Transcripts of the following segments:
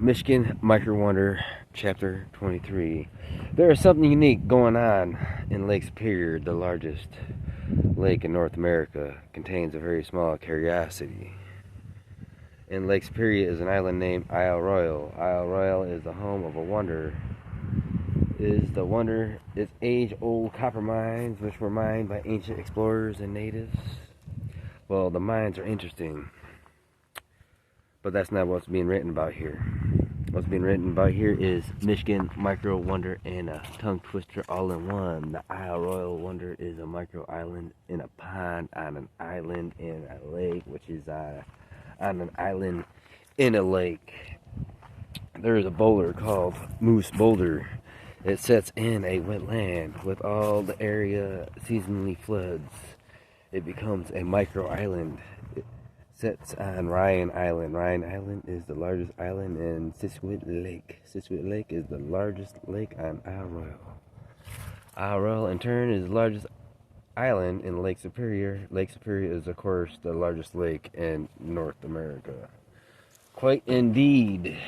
Michigan Micro Wonder, Chapter 23. There is something unique going on in Lake Superior, the largest lake in North America. Contains a very small curiosity. In Lake Superior is an island named Isle Royal. Isle Royal is the home of a wonder. Its age-old copper mines, which were mined by ancient explorers and natives. Well, the mines are interesting, but that's not what's being written about here. What's being written about here is Michigan Micro Wonder and a tongue twister all in one. The Isle Royal Wonder is a micro island in a pond on an island in a lake, which is on an island in a lake. There is a boulder called Moose Boulder. It sits in a wetland with all the area seasonally floods. It becomes a micro island. Sits on Ryan Island. Ryan Island is the largest island in Scituate Lake. Scituate Lake is the largest lake on Isle Royal. Isle Royal, in turn, is the largest island in Lake Superior. Lake Superior is, of course, the largest lake in North America. Quite indeed.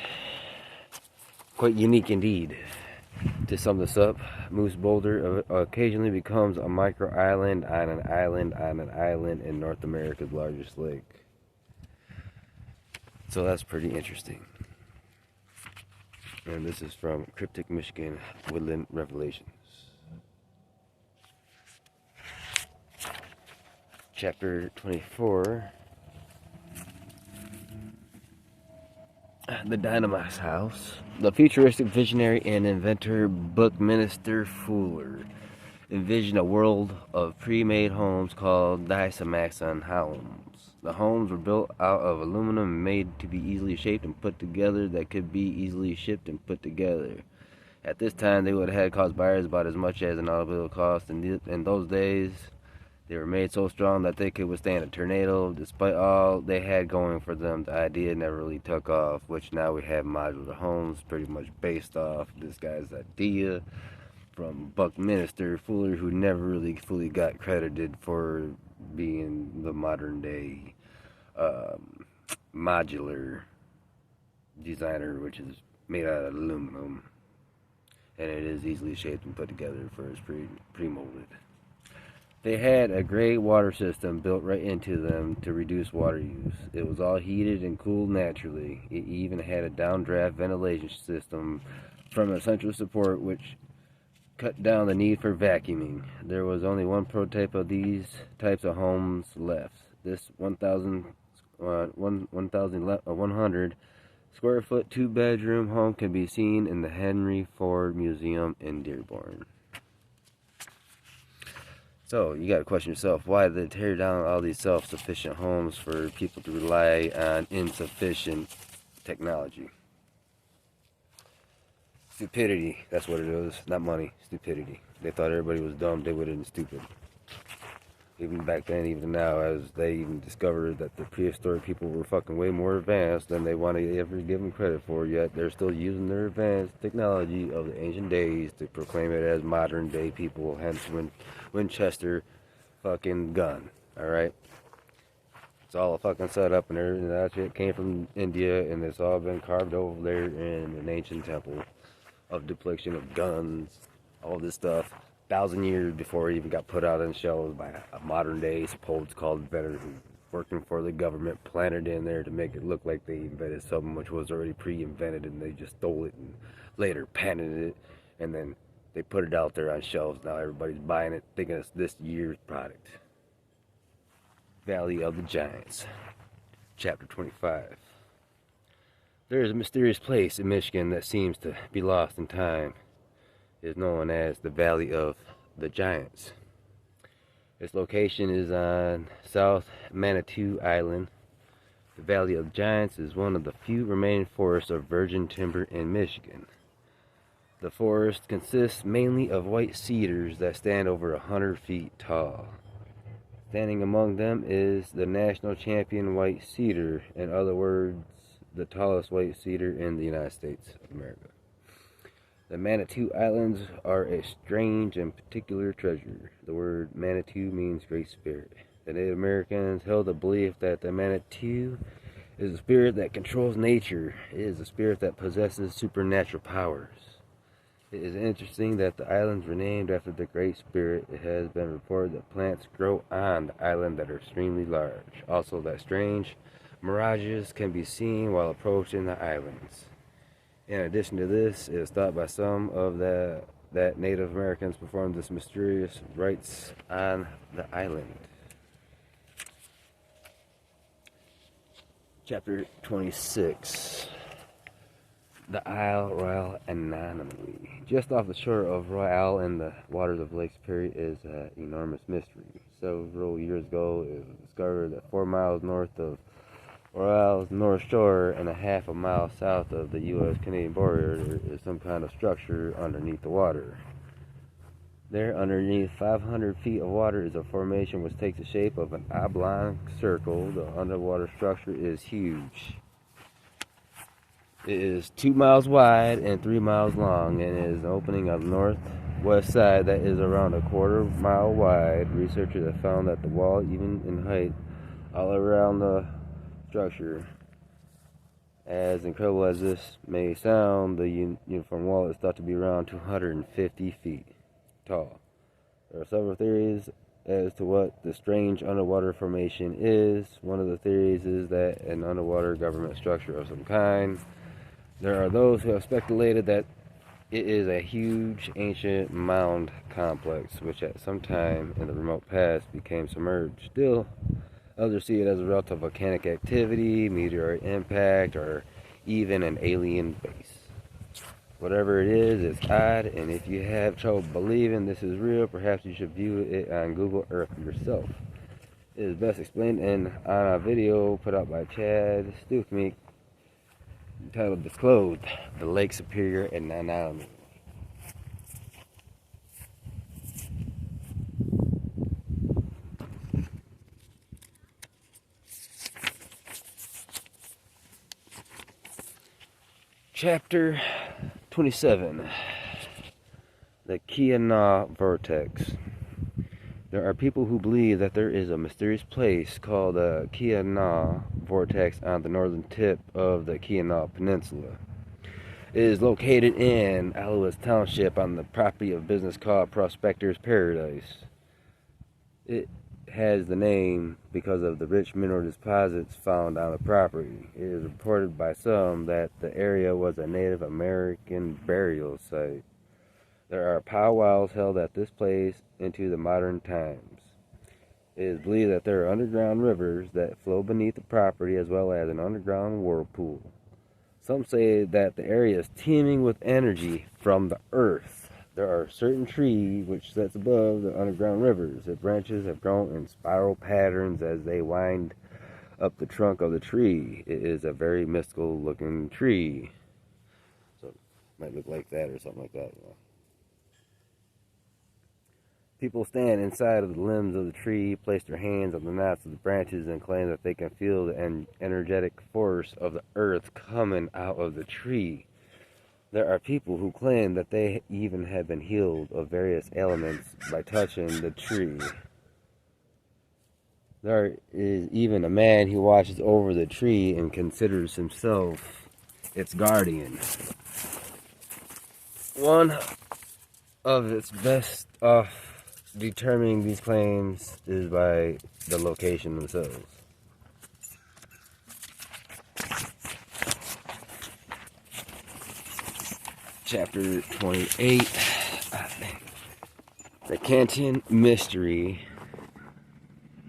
Quite unique indeed. To sum this up, Moose Boulder occasionally becomes a micro island on an island on an island in North America's largest lake. So that's pretty interesting. And this is from Cryptic, Michigan, Woodland Revelations. Chapter 24. The Dynamite House. The futuristic visionary and inventor Buckminster Fuller envisioned a world of pre-made homes called Dynamaxon homes. The homes were built out of aluminum and made to be easily shaped and put together that could be easily shipped and put together. At this time, they would have cost buyers about as much as an automobile cost. In those days, they were made so strong that they could withstand a tornado. Despite all they had going for them, the idea never really took off, which now we have modular homes pretty much based off this guy's idea from Buckminster Fuller, who never really fully got credited for being the modern day modular designer, which is made out of aluminum, and it is easily shaped and put together for its pre-molded. They had a great water system built right into them to reduce water use. It was all heated and cooled naturally. It even had a downdraft ventilation system from a central support, which cut down the need for vacuuming. There was only one prototype of these types of homes left. This 1,100 square foot 2-bedroom home can be seen in the Henry Ford Museum in Dearborn. So, you gotta question yourself, why did they tear down all these self-sufficient homes for people to rely on insufficient technology? Stupidity, that's what it is. Not money, stupidity. They thought everybody was dumb, they would have been stupid. Even back then, even now, as they even discovered that the prehistoric people were fucking way more advanced than they want to ever give them credit for, yet they're still using their advanced technology of the ancient days to proclaim it as modern day people, hence Winchester fucking gun, alright? It's all a fucking setup and everything. That shit came from India, and it's all been carved over there in an ancient temple of depiction of guns, all this stuff, 1,000 years before it even got put out on shelves by a modern day supposed called inventor who working for the government, planted in there to make it look like they invented something which was already pre-invented, and they just stole it and later patented it, and then they put it out there on shelves. Now everybody's buying it thinking it's this year's product. Valley of the Giants, Chapter 25. There is a mysterious place in Michigan that seems to be lost in time. It is known as the Valley of the Giants. Its location is on South Manitou Island. The Valley of the Giants is one of the few remaining forests of virgin timber in Michigan. The forest consists mainly of white cedars that stand over 100 feet tall. Standing among them is the national champion white cedar, in other words, the tallest white cedar in the United States of America. The Manitou Islands are a strange and particular treasure. The word Manitou means Great Spirit. The Native Americans held the belief that the Manitou It is a spirit that controls nature. It is a spirit that possesses supernatural powers. It is interesting that the islands were named after the Great Spirit. It has been reported that plants grow on the island that are extremely large. Also, that strange mirages can be seen while approaching the islands. In addition to this, it is thought by some of that Native Americans performed this mysterious rites on the island. Chapter 26. The Isle Royale Anomaly. Just off the shore of Royale in the waters of Lake Superior is an enormous mystery. Several years ago, it was discovered that 4 miles north of Royale's north shore and a half a mile south of the U.S.-Canadian border is some kind of structure underneath the water. There, underneath 500 feet of water, is a formation which takes the shape of an oblong circle. The underwater structure is huge. It is 2 miles wide and 3 miles long, and it is an opening on the northwest side that is around a quarter-mile wide. Researchers have found that the wall, even in height, all around the structure, as incredible as this may sound, the uniform wall is thought to be around 250 feet tall. There are several theories as to what the strange underwater formation is. One of the theories is that an underwater government structure of some kind. There are those who have speculated that it is a huge ancient mound complex which at some time in the remote past became submerged. Still, others see it as a result of volcanic activity, meteorite impact, or even an alien base. Whatever it is, it's odd, and if you have trouble believing this is real, perhaps you should view it on Google Earth yourself. It is best explained on a video put out by Chad Stuckmeek entitled Disclosed, the Lake Superior Anomaly. Chapter 27. The Keweenaw Vortex. There are people who believe that there is a mysterious place called the Keweenaw Vortex on the northern tip of the Keweenaw Peninsula. It is located in Alouette Township on the property of a business called Prospector's Paradise. It has the name because of the rich mineral deposits found on the property. It is reported by some that the area was a Native American burial site. There are powwows held at this place into the modern times. It is believed that there are underground rivers that flow beneath the property as well as an underground whirlpool. Some say that the area is teeming with energy from the earth. There are certain trees which sits above the underground rivers. The branches have grown in spiral patterns as they wind up the trunk of the tree. It is a very mystical looking tree. So it might look like that or something like that. You know. People stand inside of the limbs of the tree, place their hands on the knots of the branches, and claim that they can feel the energetic force of the earth coming out of the tree. There are people who claim that they even have been healed of various ailments by touching the tree. There is even a man who watches over the tree and considers himself its guardian. One of its best off determining these claims is by the location themselves. Chapter 28. The Canton Mystery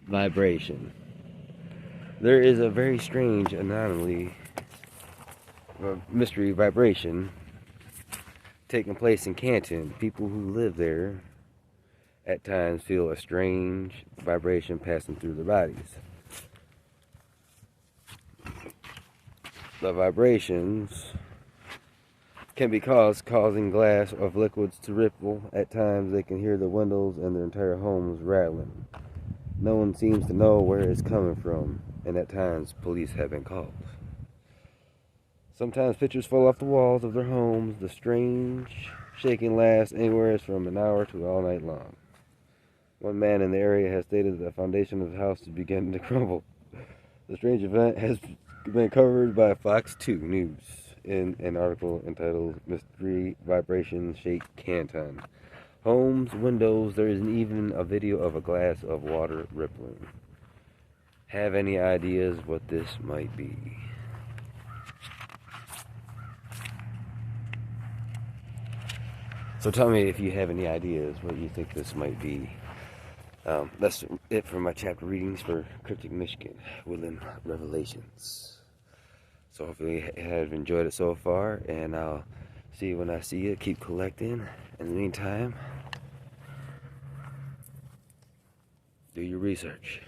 Vibration. There is a very strange anomaly of mystery vibration taking place in Canton. People who live there at times feel a strange vibration passing through their bodies. The vibrations can be causing glass of liquids to ripple. At times they can hear the windows and their entire homes rattling. No one seems to know where it's coming from, and at times police have been called. Sometimes pictures fall off the walls of their homes. The strange shaking lasts anywhere from an hour to all night long. One man in the area has stated that the foundation of the house is beginning to crumble. The strange event has been covered by Fox 2 News in an article entitled Mystery Vibration Shake Canton. Homes, windows, there isn't even a video of a glass of water rippling. Have any ideas what this might be? So tell me if you have any ideas what you think this might be. That's it for my chapter readings for Cryptic, Michigan, Woodland Revelations. So hopefully you have enjoyed it so far, and I'll see you when I see you. Keep collecting. In the meantime, do your research.